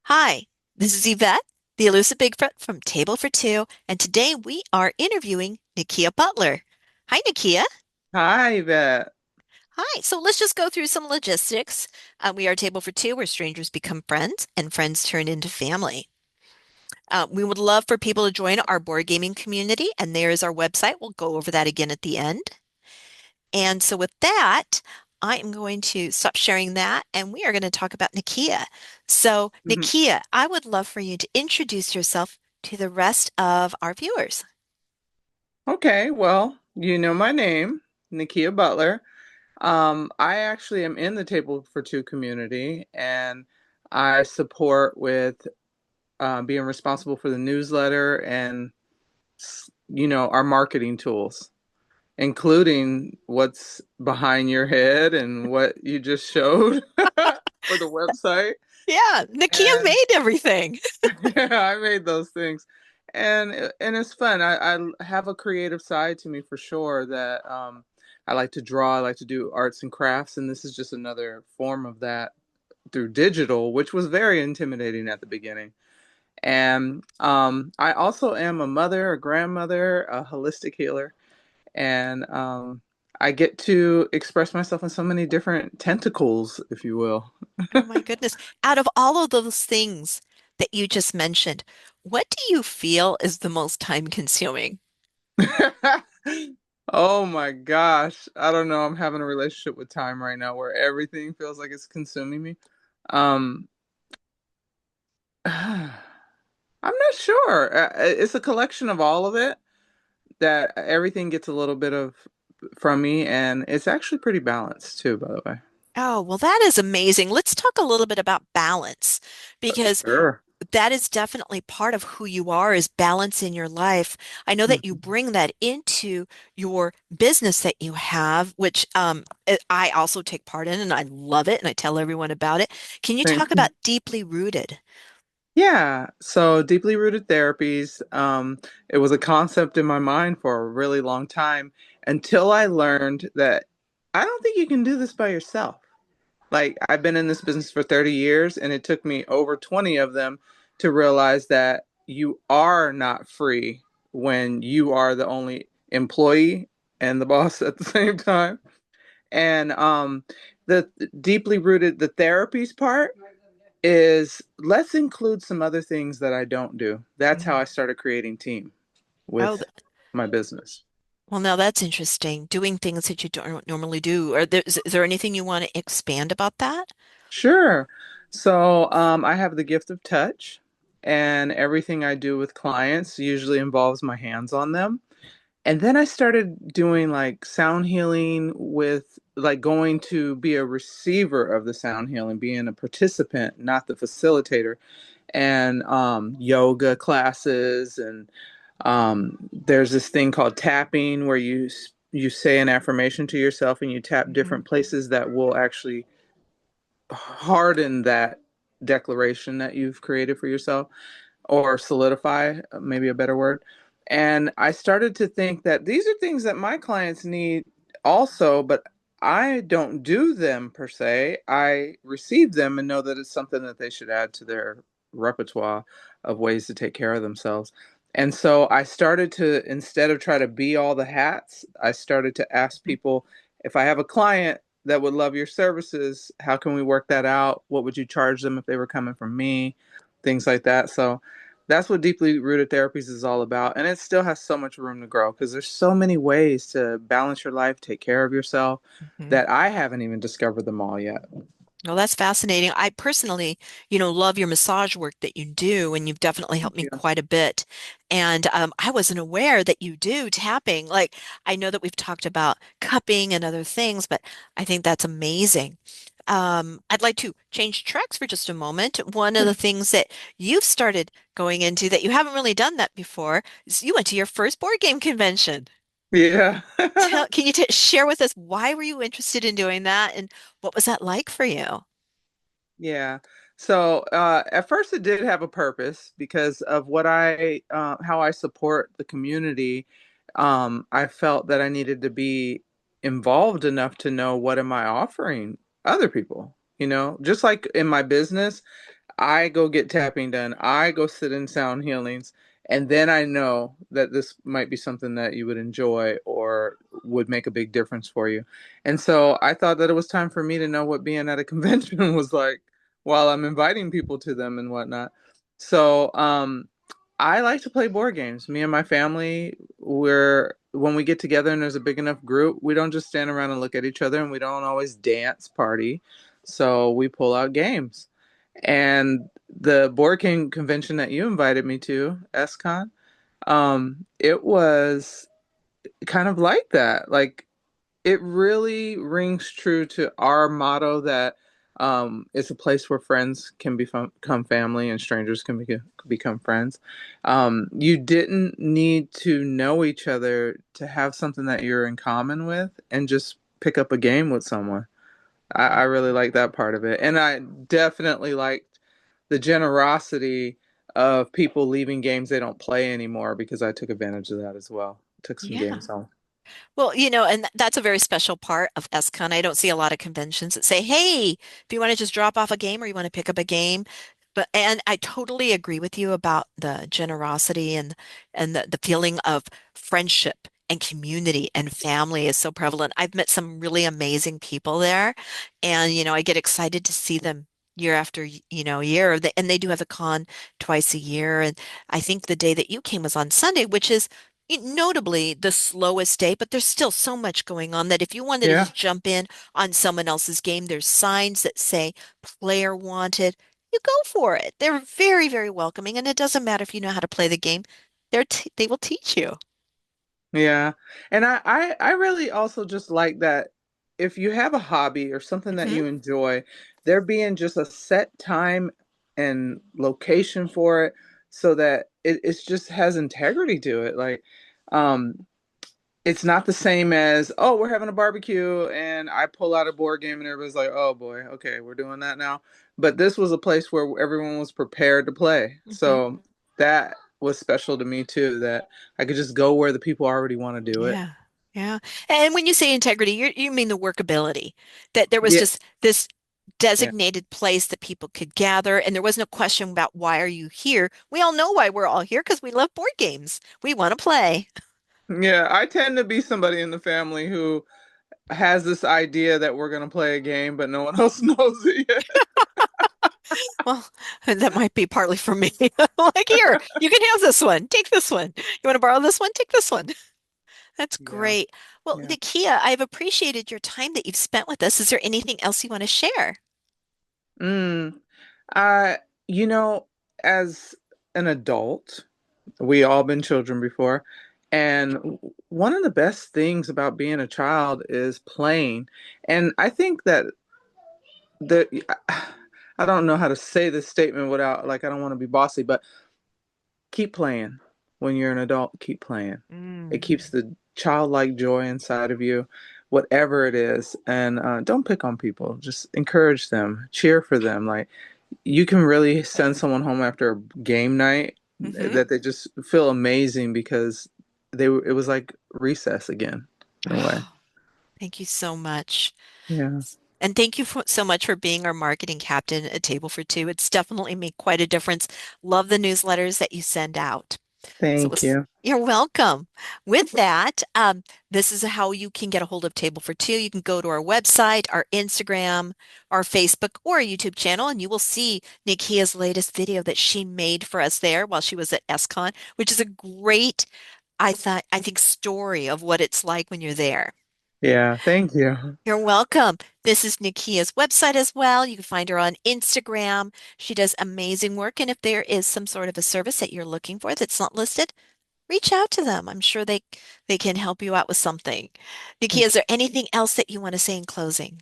Hi, this is Yvette, the Elusive Bigfoot from Table for Two, and today we are interviewing Nekia Butler. Hi, Nekia. Hi, Yvette. Hi. So let's just go through some logistics. We are Table for Two, where strangers become friends and friends turn into family. We would love for people to join our board gaming community, and there is our website. We'll go over that again at the end. And so with that, I am going to stop sharing that and we are going to talk about Nakia. So, Mhm. Nakia, I would love for you to introduce yourself to the rest of our viewers. Okay, well, you know my name, Nekia Butler. I actually am in the Table for Two community, and I support with being responsible for the newsletter and our marketing tools, including what's behind your head and what you just showed for the website. Yeah, Nakia And made everything. yeah, I made those things, and it's fun. I have a creative side to me for sure that I like to draw. I like to do arts and crafts, and this is just another form of that through digital, which was very intimidating at the beginning. And I also am a mother, a grandmother, a holistic healer, and I get to express myself in so many different tentacles, if you will. Oh my goodness. Out of all of those things that you just mentioned, what do you feel is the most time consuming? Oh my gosh. I don't know. I'm having a relationship with time right now where everything feels like it's consuming me. Um, I'm not sure. It's a collection of all of it that everything gets a little bit of from me, and it's actually pretty balanced too, by the way. Oh, well, that is amazing. Let's talk a little bit about balance because Sure. that is definitely part of who you are is balance in your life. I know that you Mhm. bring that into your business that you have, which I also take part in and I love it and I tell everyone about it. Can you Thank talk you. about deeply rooted? Yeah, so deeply rooted therapies, it was a concept in my mind for a really long time until I learned that I don't think you can do this by yourself. Like, I've been in this business for 30 years, and it took me over 20 of them to realize that you are not free when you are the only employee and the boss at the same time. And the deeply rooted, the therapies part is let's include some other things that I don't do. That's how Mhm. I started creating team Oh, with my business. well, now that's interesting. Doing things that you don't normally do. Is there anything you want to expand about that? Sure. So I have the gift of touch, and everything I do with clients usually involves my hands on them. And then I started doing like sound healing with like going to be a receiver of the sound healing, being a participant, not the facilitator, and yoga classes. And there's this thing called tapping where you say an affirmation to yourself and you tap Mhm. different places that will actually harden that declaration that you've created for yourself or solidify, maybe a better word. And I started to think that these are things that my clients need also, but I don't do them per se. I receive them and know that it's something that they should add to their repertoire of ways to take care of themselves. And so I started to, instead of try to be all the hats, I started to ask people if I have a client that would love your services, how can we work that out? What would you charge them if they were coming from me? Things like that. So that's what deeply rooted therapies is all about. And it still has so much room to grow because there's so many ways to balance your life, take care of yourself Mhm. that I haven't even discovered them all yet. Well, that's fascinating. I personally, love your massage work that you do, and you've definitely helped Thank me you. quite a bit. And I wasn't aware that you do tapping. Like, I know that we've talked about cupping and other things, but I think that's amazing. I'd like to change tracks for just a moment. One of the things that you've started going into that you haven't really done that before is you went to your first board game convention. Yeah. Can you share with us why were you interested in doing that, and what was that like for you? Yeah. So at first, it did have a purpose because of how I support the community. I felt that I needed to be involved enough to know what am I offering other people. You know, just like in my business, I go get tapping done. I go sit in sound healings. And then I know that this might be something that you would enjoy or would make a big difference for you. And so I thought that it was time for me to know what being at a convention was like while I'm inviting people to them and whatnot. So I like to play board games. Me and my family, when we get together and there's a big enough group, we don't just stand around and look at each other, and we don't always dance party. So we pull out games. And the board game convention that you invited me to, SCon, it was kind of like that. Like it really rings true to our motto that it's a place where friends can become family and strangers can become friends. You didn't need to know each other to have something that you're in common with and just pick up a game with someone. I really like that part of it. And I definitely liked the generosity of people leaving games they don't play anymore because I took advantage of that as well. Took some Yeah. games home. Well, and that's a very special part of SCon. I don't see a lot of conventions that say, "Hey, if you want to just drop off a game or you want to pick up a game." And I totally agree with you about the generosity and the feeling of friendship and community and family is so prevalent. I've met some really amazing people there, and I get excited to see them year after year. And they do have a con twice a year, and I think the day that you came was on Sunday, which is notably the slowest day, but there's still so much going on that if you wanted to Yeah. just jump in on someone else's game, there's signs that say player wanted. You go for it. They're very, very welcoming, and it doesn't matter if you know how to play the game. They will teach you. Yeah. And I really also just like that if you have a hobby or something that Hmm. you enjoy, there being just a set time and location for it so that it's just has integrity to it. Like, um, it's not the same as, oh, we're having a barbecue and I pull out a board game and everybody's like, oh boy, okay, we're doing that now. But this was a place where everyone was prepared to play. Hmm. So that was special to me too, that I could just go where the people already want to do it. Yeah. Yeah. And when you say integrity, you mean the workability, that there was Yeah, just this yeah. designated place that people could gather, and there was no question about why are you here. We all know why we're all here because we love board games. We want to play. Yeah, I tend to be somebody in the family who has this idea that we're going to play a game, but no one else knows it yet. Well, that might be partly for me. Like, here, you can have this one. Take this one. You want to borrow this one? Take this one. That's Yeah, great. Well, yeah. Nakia, I've appreciated your time that you've spent with us. Is there anything else you want to share? Mm. Uh, you know, as an adult, we all been children before, and one of the best things about being a child is playing. And I think that the I don't know how to say this statement without like I don't want to be bossy, but keep playing. When you're an adult, keep playing. It Mm. keeps the childlike joy inside of you, whatever it is. And don't pick on people. Just encourage them, cheer for them. Like you can really send someone home after a game night Hmm. that they just feel amazing because it was like recess again in a way. Oh, thank you so much. Yeah. And thank you so much for being our marketing captain at Table for Two. It's definitely made quite a difference. Love the newsletters that you send out. So it Thank was, you. you're welcome. With that, this is how you can get a hold of Table for Two. You can go to our website, our Instagram, our Facebook, or our YouTube channel, and you will see Nikia's latest video that she made for us there while she was at SCon, which is a great, I think, story of what it's like when you're there. Yeah, thank you. You're welcome. This is Nikia's website as well. You can find her on Instagram. She does amazing work. And if there is some sort of a service that you're looking for that's not listed, reach out to them. I'm sure they can help you out with something. Nikki, is there anything else that you want to say in closing?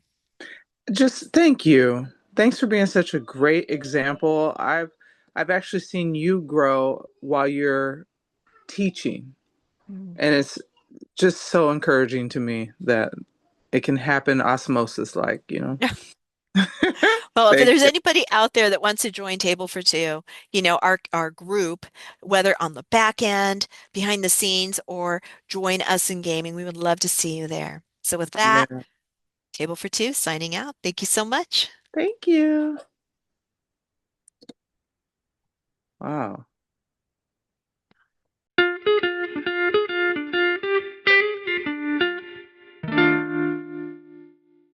Just thank you. Thanks for being such a great example. I've actually seen you grow while you're teaching, Mm. and it's just so encouraging to me that it can happen osmosis like, you know. Well, if Thank there's you. anybody out there that wants to join Table for Two, our group, whether on the back end, behind the scenes, or join us in gaming, we would love to see you there. So with that, Yeah. Table for Two signing out. Thank you so much. Thank you. Wow.